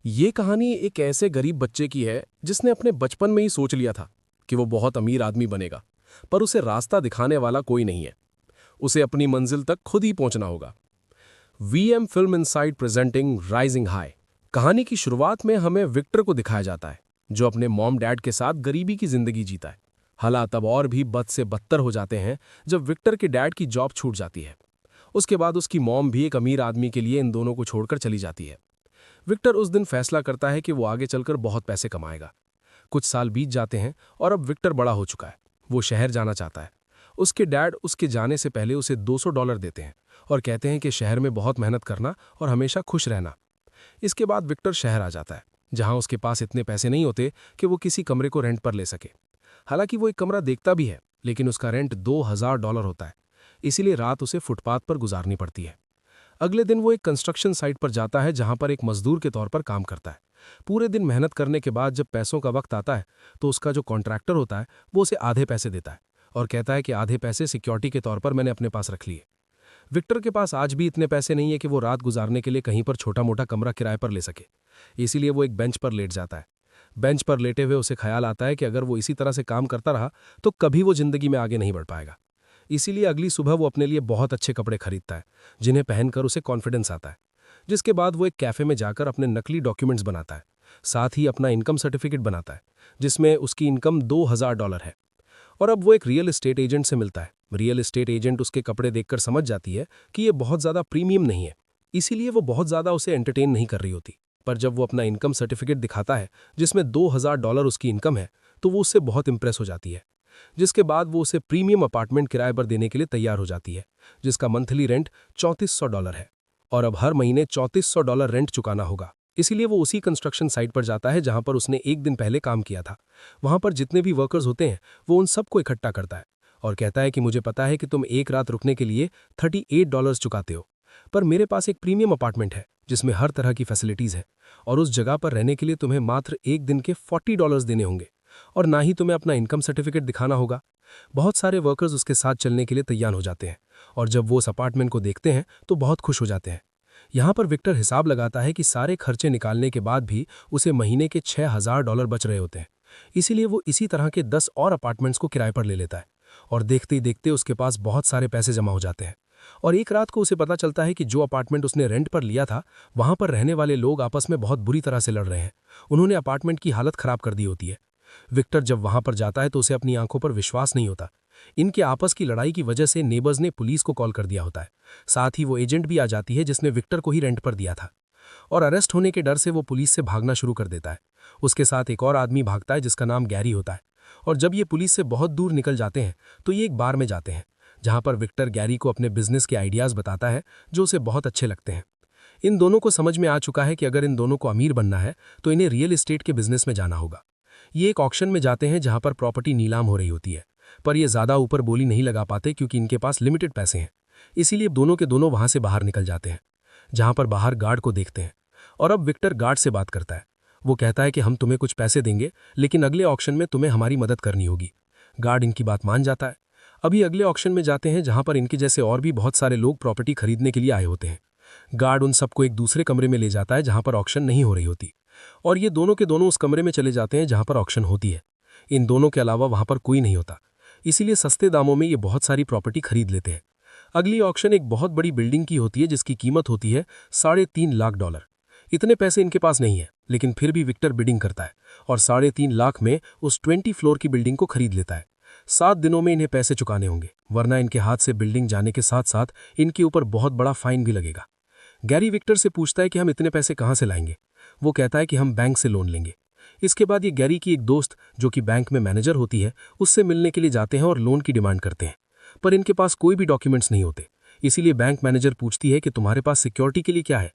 ये कहानी एक ऐसे गरीब बच्चे की है जिसने अपने बचपन में ही सोच लिया था कि वो बहुत अमीर आदमी बनेगा, पर उसे रास्ता दिखाने वाला कोई नहीं है। उसे अपनी मंजिल तक खुद ही पहुंचना होगा। VM film inside presenting rising high. कहानी की शुरुआत में हमें विक्टर को दिखाया जाता है, जो अपने मॉम डैड के साथ गरीबी की जिंदगी जीता है। हालात तब और भी बद से बदतर हो जाते हैं जब विक्टर के डैड की जॉब छूट जाती है। उसके बाद उसकी मॉम भी एक अमीर आदमी के लिए इन दोनों को छोड़कर चली जाती है। विक्टर उस दिन फैसला करता है कि वो आगे चलकर बहुत पैसे कमाएगा। कुछ साल बीत जाते हैं और अब विक्टर बड़ा हो चुका है। वो शहर जाना चाहता है। उसके डैड उसके जाने से पहले उसे $200 देते हैं और कहते हैं कि शहर में बहुत मेहनत करना और हमेशा खुश रहना। इसके बाद विक्टर शहर आ जाता है, जहां उसके पास इतने पैसे नहीं होते कि वो किसी कमरे को रेंट पर ले सके। हालांकि वो एक कमरा देखता भी है, लेकिन उसका रेंट $2000 होता है। इसीलिए रात उसे फुटपाथ पर गुजारनी पड़ती है। अगले दिन वो एक कंस्ट्रक्शन साइट पर जाता है, जहां पर एक मजदूर के तौर पर काम करता है। पूरे दिन मेहनत करने के बाद जब पैसों का वक्त आता है तो उसका जो कॉन्ट्रैक्टर होता है वो उसे आधे पैसे देता है और कहता है कि आधे पैसे सिक्योरिटी के तौर पर मैंने अपने पास रख लिए। विक्टर के पास आज भी इतने पैसे नहीं है कि वो रात गुजारने के लिए कहीं पर छोटा मोटा कमरा किराए पर ले सके। इसीलिए वो एक बेंच पर लेट जाता है। बेंच पर लेटे हुए उसे ख्याल आता है कि अगर वो इसी तरह से काम करता रहा तो कभी वो जिंदगी में आगे नहीं बढ़ पाएगा। इसीलिए अगली सुबह वो अपने लिए बहुत अच्छे कपड़े खरीदता है, जिन्हें पहनकर उसे कॉन्फिडेंस आता है। जिसके बाद वो एक कैफे में जाकर अपने नकली डॉक्यूमेंट्स बनाता है। साथ ही अपना इनकम सर्टिफिकेट बनाता है, जिसमें उसकी इनकम $2000 है। और अब वो एक रियल एस्टेट एजेंट से मिलता है। रियल एस्टेट एजेंट उसके कपड़े देखकर समझ जाती है कि ये बहुत ज़्यादा प्रीमियम नहीं है, इसीलिए वो बहुत ज़्यादा उसे एंटरटेन नहीं कर रही होती। पर जब वो अपना इनकम सर्टिफिकेट दिखाता है, जिसमें $2000 उसकी इनकम है, तो वो उससे बहुत इंप्रेस हो जाती है। जिसके बाद वो उसे प्रीमियम अपार्टमेंट किराए पर देने के लिए तैयार हो जाती है, जिसका मंथली रेंट $3400 है और अब हर महीने $3400 रेंट चुकाना होगा। इसीलिए वो उसी कंस्ट्रक्शन साइट पर जाता है जहां पर उसने एक दिन पहले काम किया था। वहां पर जितने भी वर्कर्स होते हैं वो उन सबको इकट्ठा करता है और कहता है कि मुझे पता है कि तुम एक रात रुकने के लिए $38 चुकाते हो, पर मेरे पास एक प्रीमियम अपार्टमेंट है जिसमें हर तरह की फैसिलिटीज है और उस जगह पर रहने के लिए तुम्हें मात्र एक दिन के $40 देने होंगे और ना ही तुम्हें अपना इनकम सर्टिफिकेट दिखाना होगा। बहुत सारे वर्कर्स उसके साथ चलने के लिए तैयार हो जाते हैं और जब वो उस अपार्टमेंट को देखते हैं तो बहुत खुश हो जाते हैं। यहाँ पर विक्टर हिसाब लगाता है कि सारे खर्चे निकालने के बाद भी उसे महीने के $6000 बच रहे होते हैं। इसीलिए वो इसी तरह के 10 और अपार्टमेंट्स को किराए पर ले लेता है और देखते ही देखते उसके पास बहुत सारे पैसे जमा हो जाते हैं। और एक रात को उसे पता चलता है कि जो अपार्टमेंट उसने रेंट पर लिया था, वहां पर रहने वाले लोग आपस में बहुत बुरी तरह से लड़ रहे हैं। उन्होंने अपार्टमेंट की हालत खराब कर दी होती है। विक्टर जब वहां पर जाता है तो उसे अपनी आंखों पर विश्वास नहीं होता। इनके आपस की लड़ाई की वजह से नेबर्स ने पुलिस को कॉल कर दिया होता है। साथ ही वो एजेंट भी आ जाती है जिसने विक्टर को ही रेंट पर दिया था और अरेस्ट होने के डर से वो पुलिस से भागना शुरू कर देता है। उसके साथ एक और आदमी भागता है जिसका नाम गैरी होता है। और जब ये पुलिस से बहुत दूर निकल जाते हैं तो ये एक बार में जाते हैं, जहां पर विक्टर गैरी को अपने बिजनेस के आइडियाज बताता है जो उसे बहुत अच्छे लगते हैं। इन दोनों को समझ में आ चुका है कि अगर इन दोनों को अमीर बनना है तो इन्हें रियल एस्टेट के बिजनेस में जाना होगा। ये एक ऑक्शन में जाते हैं जहां पर प्रॉपर्टी नीलाम हो रही होती है, पर ये ज्यादा ऊपर बोली नहीं लगा पाते क्योंकि इनके पास लिमिटेड पैसे हैं। इसीलिए दोनों के दोनों वहां से बाहर निकल जाते हैं, जहां पर बाहर गार्ड को देखते हैं। और अब विक्टर गार्ड से बात करता है। वो कहता है कि हम तुम्हें कुछ पैसे देंगे, लेकिन अगले ऑक्शन में तुम्हें हमारी मदद करनी होगी। गार्ड इनकी बात मान जाता है। अभी अगले ऑक्शन में जाते हैं जहां पर इनके जैसे और भी बहुत सारे लोग प्रॉपर्टी खरीदने के लिए आए होते हैं। गार्ड उन सबको एक दूसरे कमरे में ले जाता है जहां पर ऑक्शन नहीं हो रही होती और ये दोनों के दोनों उस कमरे में चले जाते हैं जहां पर ऑक्शन होती है। इन दोनों के अलावा वहां पर कोई नहीं होता, इसीलिए सस्ते दामों में ये बहुत सारी प्रॉपर्टी खरीद लेते हैं। अगली ऑक्शन एक बहुत बड़ी बिल्डिंग की होती है जिसकी कीमत होती है $3.5 लाख। इतने पैसे इनके पास नहीं है, लेकिन फिर भी विक्टर बिडिंग करता है और 3.5 लाख में उस 20 फ्लोर की बिल्डिंग को खरीद लेता है। 7 दिनों में इन्हें पैसे चुकाने होंगे, वरना इनके हाथ से बिल्डिंग जाने के साथ साथ इनके ऊपर बहुत बड़ा फाइन भी लगेगा। गैरी विक्टर से पूछता है कि हम इतने पैसे कहां से लाएंगे। वो कहता है कि हम बैंक से लोन लेंगे। इसके बाद ये गैरी की एक दोस्त जो कि बैंक में मैनेजर होती है उससे मिलने के लिए जाते हैं और लोन की डिमांड करते हैं, पर इनके पास कोई भी डॉक्यूमेंट्स नहीं होते। इसीलिए बैंक मैनेजर पूछती है कि तुम्हारे पास सिक्योरिटी के लिए क्या है।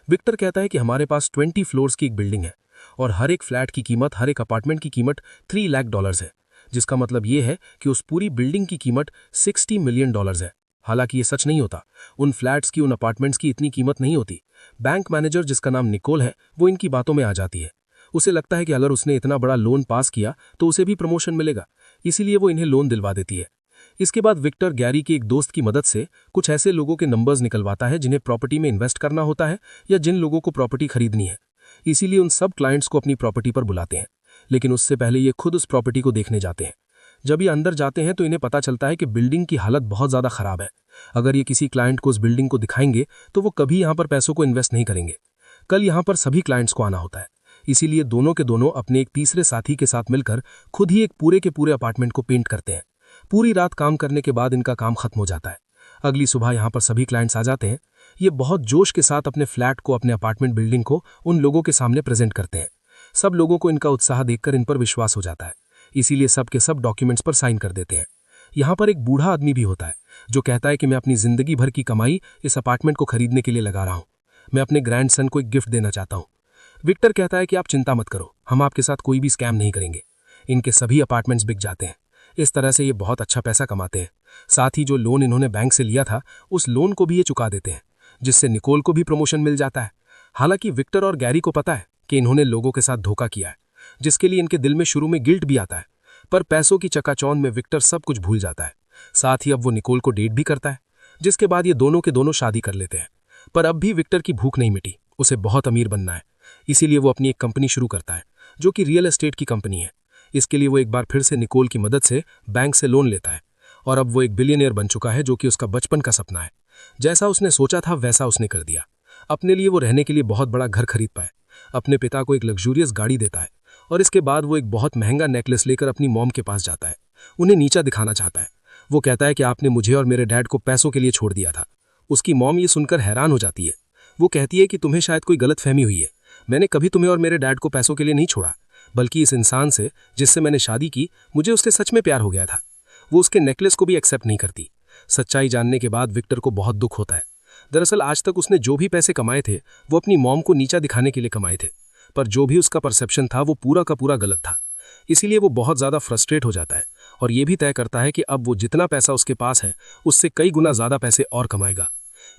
विक्टर कहता है कि हमारे पास 20 फ्लोर्स की एक बिल्डिंग है और हर एक फ्लैट की कीमत, हर एक अपार्टमेंट की कीमत $3 लाख है, जिसका मतलब ये है कि उस पूरी बिल्डिंग की कीमत $60 मिलियन है। हालांकि ये सच नहीं होता, उन फ्लैट्स की, उन अपार्टमेंट्स की इतनी कीमत नहीं होती। बैंक मैनेजर जिसका नाम निकोल है वो इनकी बातों में आ जाती है। उसे लगता है कि अगर उसने इतना बड़ा लोन पास किया तो उसे भी प्रमोशन मिलेगा, इसीलिए वो इन्हें लोन दिलवा देती है। इसके बाद विक्टर गैरी के एक दोस्त की मदद से कुछ ऐसे लोगों के नंबर्स निकलवाता है जिन्हें प्रॉपर्टी में इन्वेस्ट करना होता है या जिन लोगों को प्रॉपर्टी खरीदनी है। इसीलिए उन सब क्लाइंट्स को अपनी प्रॉपर्टी पर बुलाते हैं, लेकिन उससे पहले ये खुद उस प्रॉपर्टी को देखने जाते हैं। जब ये अंदर जाते हैं तो इन्हें पता चलता है कि बिल्डिंग की हालत बहुत ज़्यादा खराब है। अगर ये किसी क्लाइंट को उस बिल्डिंग को दिखाएंगे तो वो कभी यहाँ पर पैसों को इन्वेस्ट नहीं करेंगे। कल यहाँ पर सभी क्लाइंट्स को आना होता है, इसीलिए दोनों के दोनों अपने एक तीसरे साथी के साथ मिलकर खुद ही एक पूरे के पूरे अपार्टमेंट को पेंट करते हैं। पूरी रात काम करने के बाद इनका काम खत्म हो जाता है। अगली सुबह यहाँ पर सभी क्लाइंट्स आ जाते हैं। ये बहुत जोश के साथ अपने फ्लैट को, अपने अपार्टमेंट बिल्डिंग को उन लोगों के सामने प्रेजेंट करते हैं। सब लोगों को इनका उत्साह देखकर इन पर विश्वास हो जाता है, इसीलिए सब के सब डॉक्यूमेंट्स पर साइन कर देते हैं। यहाँ पर एक बूढ़ा आदमी भी होता है जो कहता है कि मैं अपनी जिंदगी भर की कमाई इस अपार्टमेंट को खरीदने के लिए लगा रहा हूँ। मैं अपने ग्रैंडसन को एक गिफ्ट देना चाहता हूँ। विक्टर कहता है कि आप चिंता मत करो, हम आपके साथ कोई भी स्कैम नहीं करेंगे। इनके सभी अपार्टमेंट्स बिक जाते हैं। इस तरह से ये बहुत अच्छा पैसा कमाते हैं। साथ ही जो लोन इन्होंने बैंक से लिया था उस लोन को भी ये चुका देते हैं, जिससे निकोल को भी प्रमोशन मिल जाता है। हालांकि विक्टर और गैरी को पता है कि इन्होंने लोगों के साथ धोखा किया है, जिसके लिए इनके दिल में शुरू में गिल्ट भी आता है, पर पैसों की चकाचौंध में विक्टर सब कुछ भूल जाता है। साथ ही अब वो निकोल को डेट भी करता है, जिसके बाद ये दोनों के दोनों शादी कर लेते हैं। पर अब भी विक्टर की भूख नहीं मिटी, उसे बहुत अमीर बनना है। इसीलिए वो अपनी एक कंपनी शुरू करता है जो कि रियल एस्टेट की कंपनी है। इसके लिए वो एक बार फिर से निकोल की मदद से बैंक से लोन लेता है और अब वो एक बिलियनियर बन चुका है, जो कि उसका बचपन का सपना है। जैसा उसने सोचा था वैसा उसने कर दिया। अपने लिए वो रहने के लिए बहुत बड़ा घर खरीद पाए, अपने पिता को एक लग्जूरियस गाड़ी देता है और इसके बाद वो एक बहुत महंगा नेकलेस लेकर अपनी मॉम के पास जाता है। उन्हें नीचा दिखाना चाहता है। वो कहता है कि आपने मुझे और मेरे डैड को पैसों के लिए छोड़ दिया था। उसकी मॉम ये सुनकर हैरान हो जाती है। वो कहती है कि तुम्हें शायद कोई गलतफहमी हुई है। मैंने कभी तुम्हें और मेरे डैड को पैसों के लिए नहीं छोड़ा, बल्कि इस इंसान से जिससे मैंने शादी की, मुझे उससे सच में प्यार हो गया था। वो उसके नेकलेस को भी एक्सेप्ट नहीं करती। सच्चाई जानने के बाद विक्टर को बहुत दुख होता है। दरअसल आज तक उसने जो भी पैसे कमाए थे वो अपनी मॉम को नीचा दिखाने के लिए कमाए थे, पर जो भी उसका परसेप्शन था वो पूरा का पूरा गलत था। इसीलिए वो बहुत ज़्यादा फ्रस्ट्रेट हो जाता है और ये भी तय करता है कि अब वो जितना पैसा उसके पास है उससे कई गुना ज़्यादा पैसे और कमाएगा।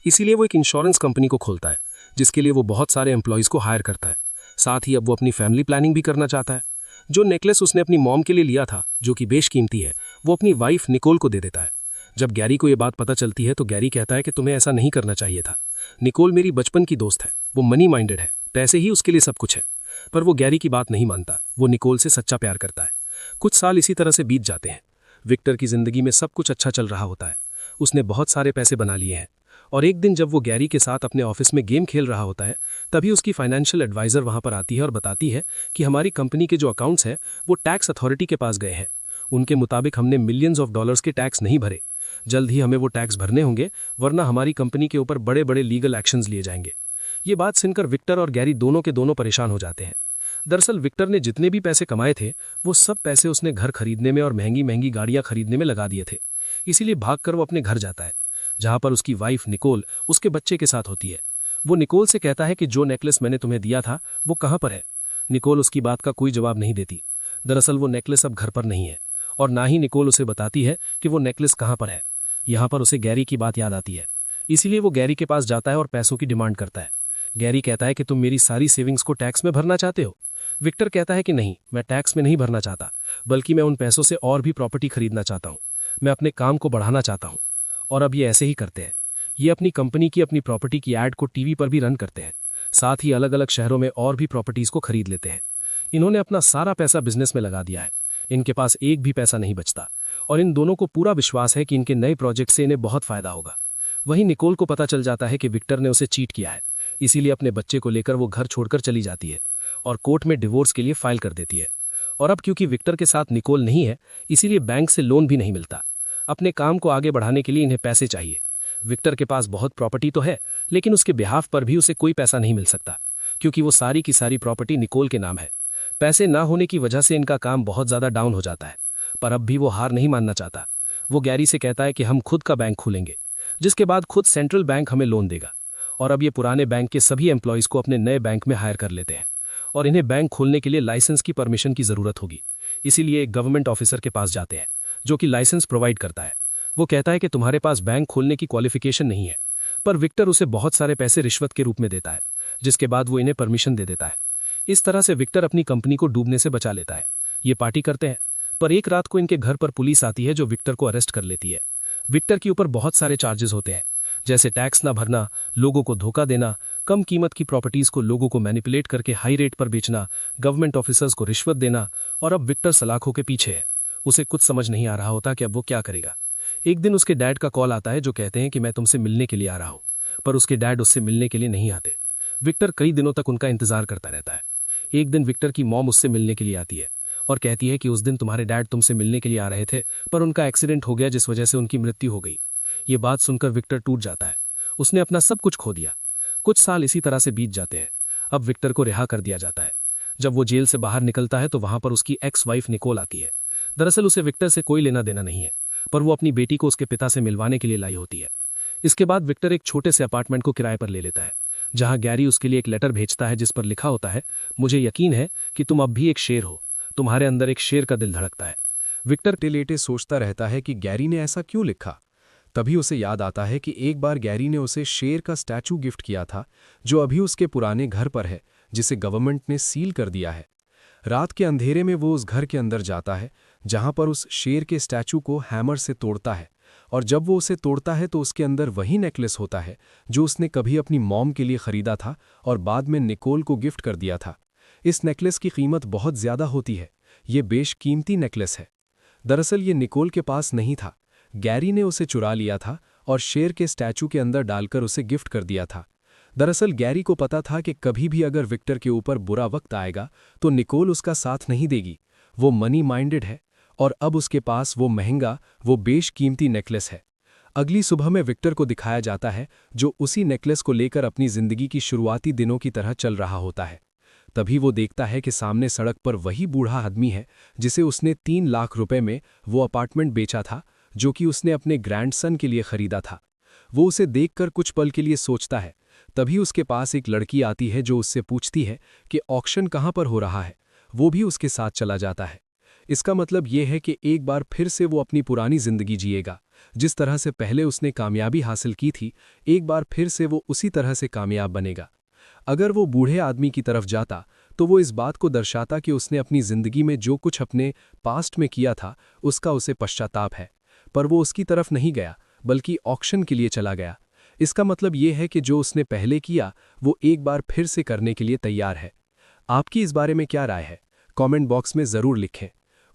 इसीलिए वो एक इंश्योरेंस कंपनी को खोलता है, जिसके लिए वो बहुत सारे एम्प्लॉयज़ को हायर करता है। साथ ही अब वो अपनी फैमिली प्लानिंग भी करना चाहता है। जो नेकलेस उसने अपनी मॉम के लिए लिया था, जो कि बेशकीमती है, वो अपनी वाइफ निकोल को दे देता है। जब गैरी को ये बात पता चलती है तो गैरी कहता है कि तुम्हें ऐसा नहीं करना चाहिए था। निकोल मेरी बचपन की दोस्त है, वो मनी माइंडेड है, पैसे ही उसके लिए सब कुछ है। पर वो गैरी की बात नहीं मानता। वो निकोल से सच्चा प्यार करता है। कुछ साल इसी तरह से बीत जाते हैं। विक्टर की जिंदगी में सब कुछ अच्छा चल रहा होता है। उसने बहुत सारे पैसे बना लिए हैं और एक दिन जब वो गैरी के साथ अपने ऑफिस में गेम खेल रहा होता है, तभी उसकी फाइनेंशियल एडवाइजर वहां पर आती है और बताती है कि हमारी कंपनी के जो अकाउंट्स हैं वो टैक्स अथॉरिटी के पास गए हैं। उनके मुताबिक हमने मिलियंस ऑफ डॉलर्स के टैक्स नहीं भरे। जल्द ही हमें वो टैक्स भरने होंगे, वरना हमारी कंपनी के ऊपर बड़े बड़े लीगल एक्शंस लिए जाएंगे। ये बात सुनकर विक्टर और गैरी दोनों के दोनों परेशान हो जाते हैं। दरअसल विक्टर ने जितने भी पैसे कमाए थे वो सब पैसे उसने घर खरीदने में और महंगी महंगी गाड़ियां खरीदने में लगा दिए थे। इसीलिए भागकर वो अपने घर जाता है, जहां पर उसकी वाइफ निकोल उसके बच्चे के साथ होती है। वो निकोल से कहता है कि जो नेकलेस मैंने तुम्हें दिया था वो कहाँ पर है। निकोल उसकी बात का कोई जवाब नहीं देती। दरअसल वो नेकलेस अब घर पर नहीं है और ना ही निकोल उसे बताती है कि वो नेकलेस कहाँ पर है। यहाँ पर उसे गैरी की बात याद आती है, इसीलिए वो गैरी के पास जाता है और पैसों की डिमांड करता है। गैरी कहता है कि तुम मेरी सारी सेविंग्स को टैक्स में भरना चाहते हो। विक्टर कहता है कि नहीं, मैं टैक्स में नहीं भरना चाहता, बल्कि मैं उन पैसों से और भी प्रॉपर्टी खरीदना चाहता हूँ। मैं अपने काम को बढ़ाना चाहता हूँ। और अब ये ऐसे ही करते हैं। ये अपनी कंपनी की, अपनी प्रॉपर्टी की ऐड को टीवी पर भी रन करते हैं। साथ ही अलग अलग शहरों में और भी प्रॉपर्टीज को खरीद लेते हैं। इन्होंने अपना सारा पैसा बिजनेस में लगा दिया है। इनके पास एक भी पैसा नहीं बचता और इन दोनों को पूरा विश्वास है कि इनके नए प्रोजेक्ट से इन्हें बहुत फायदा होगा। वहीं निकोल को पता चल जाता है कि विक्टर ने उसे चीट किया है, इसीलिए अपने बच्चे को लेकर वो घर छोड़कर चली जाती है और कोर्ट में डिवोर्स के लिए फाइल कर देती है। और अब क्योंकि विक्टर के साथ निकोल नहीं है, इसीलिए बैंक से लोन भी नहीं मिलता। अपने काम को आगे बढ़ाने के लिए इन्हें पैसे चाहिए। विक्टर के पास बहुत प्रॉपर्टी तो है, लेकिन उसके बिहाफ पर भी उसे कोई पैसा नहीं मिल सकता, क्योंकि वो सारी की सारी प्रॉपर्टी निकोल के नाम है। पैसे ना होने की वजह से इनका काम बहुत ज़्यादा डाउन हो जाता है। पर अब भी वो हार नहीं मानना चाहता। वो गैरी से कहता है कि हम खुद का बैंक खोलेंगे, जिसके बाद खुद सेंट्रल बैंक हमें लोन देगा। और अब ये पुराने बैंक के सभी एम्प्लॉयज़ को अपने नए बैंक में हायर कर लेते हैं और इन्हें बैंक खोलने के लिए लाइसेंस की परमिशन की ज़रूरत होगी। इसीलिए एक गवर्नमेंट ऑफिसर के पास जाते हैं, जो कि लाइसेंस प्रोवाइड करता है। वो कहता है कि तुम्हारे पास बैंक खोलने की क्वालिफिकेशन नहीं है, पर विक्टर उसे बहुत सारे पैसे रिश्वत के रूप में देता है, जिसके बाद वो इन्हें परमिशन दे देता है। इस तरह से विक्टर अपनी कंपनी को डूबने से बचा लेता है। ये पार्टी करते हैं, पर एक रात को इनके घर पर पुलिस आती है, जो विक्टर को अरेस्ट कर लेती है। विक्टर के ऊपर बहुत सारे चार्जेस होते हैं, जैसे टैक्स ना भरना, लोगों को धोखा देना, कम कीमत की प्रॉपर्टीज को लोगों को मैनिपुलेट करके हाई रेट पर बेचना, गवर्नमेंट ऑफिसर्स को रिश्वत देना। और अब विक्टर सलाखों के पीछे है। उसे कुछ समझ नहीं आ रहा होता कि अब वो क्या करेगा। एक दिन उसके डैड का कॉल आता है जो कहते हैं कि मैं तुमसे मिलने के लिए आ रहा हूं। पर उसके डैड उससे मिलने के लिए नहीं आते। विक्टर कई दिनों तक उनका इंतजार करता रहता है। एक दिन विक्टर की मॉम उससे मिलने के लिए आती है और कहती है कि उस दिन तुम्हारे डैड तुमसे मिलने के लिए आ रहे थे, पर उनका एक्सीडेंट हो गया जिस वजह से उनकी मृत्यु हो गई। ये बात सुनकर विक्टर टूट जाता है। उसने अपना सब कुछ खो दिया। कुछ साल इसी तरह से बीत जाते हैं। अब विक्टर को रिहा कर दिया जाता है। जब वो जेल से बाहर निकलता है तो वहां पर उसकी एक्स वाइफ निकोल आती है। दरअसल उसे विक्टर से कोई लेना देना नहीं है, पर वो अपनी बेटी को उसके पिता से मिलवाने के लिए लाई होती है। इसके बाद विक्टर एक छोटे से अपार्टमेंट को किराए पर ले लेता है, जहां गैरी उसके लिए एक लेटर भेजता है जिस पर लिखा होता है, मुझे यकीन है कि तुम अब भी एक शेर हो, तुम्हारे अंदर एक शेर का दिल धड़कता है। विक्टर लेटे सोचता रहता है कि गैरी ने ऐसा क्यों लिखा। तभी उसे याद आता है कि एक बार गैरी ने उसे शेर का स्टैचू गिफ्ट किया था, जो अभी उसके पुराने घर पर है, जिसे गवर्नमेंट ने सील कर दिया है। रात के अंधेरे में वो उस घर के अंदर जाता है, जहां पर उस शेर के स्टैचू को हैमर से तोड़ता है। और जब वो उसे तोड़ता है तो उसके अंदर वही नेकलेस होता है जो उसने कभी अपनी मॉम के लिए खरीदा था और बाद में निकोल को गिफ्ट कर दिया था। इस नेकलेस की कीमत बहुत ज्यादा होती है। ये बेशकीमती नेकलेस है। दरअसल ये निकोल के पास नहीं था। गैरी ने उसे चुरा लिया था और शेर के स्टैचू के अंदर डालकर उसे गिफ्ट कर दिया था। दरअसल गैरी को पता था कि कभी भी अगर विक्टर के ऊपर बुरा वक्त आएगा तो निकोल उसका साथ नहीं देगी। वो मनी माइंडेड है और अब उसके पास वो महंगा, वो बेशकीमती नेकलेस है। अगली सुबह में विक्टर को दिखाया जाता है जो उसी नेकलेस को लेकर अपनी जिंदगी की शुरुआती दिनों की तरह चल रहा होता है। तभी वो देखता है कि सामने सड़क पर वही बूढ़ा आदमी है जिसे उसने 3 लाख रुपए में वो अपार्टमेंट बेचा था, जो कि उसने अपने ग्रैंडसन के लिए खरीदा था। वो उसे देखकर कुछ पल के लिए सोचता है। तभी उसके पास एक लड़की आती है जो उससे पूछती है कि ऑक्शन कहाँ पर हो रहा है। वो भी उसके साथ चला जाता है। इसका मतलब ये है कि एक बार फिर से वो अपनी पुरानी जिंदगी जिएगा। जिस तरह से पहले उसने कामयाबी हासिल की थी, एक बार फिर से वो उसी तरह से कामयाब बनेगा। अगर वो बूढ़े आदमी की तरफ जाता तो वो इस बात को दर्शाता कि उसने अपनी जिंदगी में जो कुछ अपने पास्ट में किया था उसका उसे पश्चाताप है। पर वो उसकी तरफ नहीं गया, बल्कि ऑक्शन के लिए चला गया। इसका मतलब ये है कि जो उसने पहले किया वो एक बार फिर से करने के लिए तैयार है। आपकी इस बारे में क्या राय है? कमेंट बॉक्स में ज़रूर लिखें।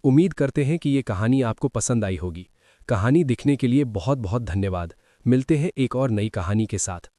उम्मीद करते हैं कि ये कहानी आपको पसंद आई होगी। कहानी दिखने के लिए बहुत बहुत धन्यवाद। मिलते हैं एक और नई कहानी के साथ।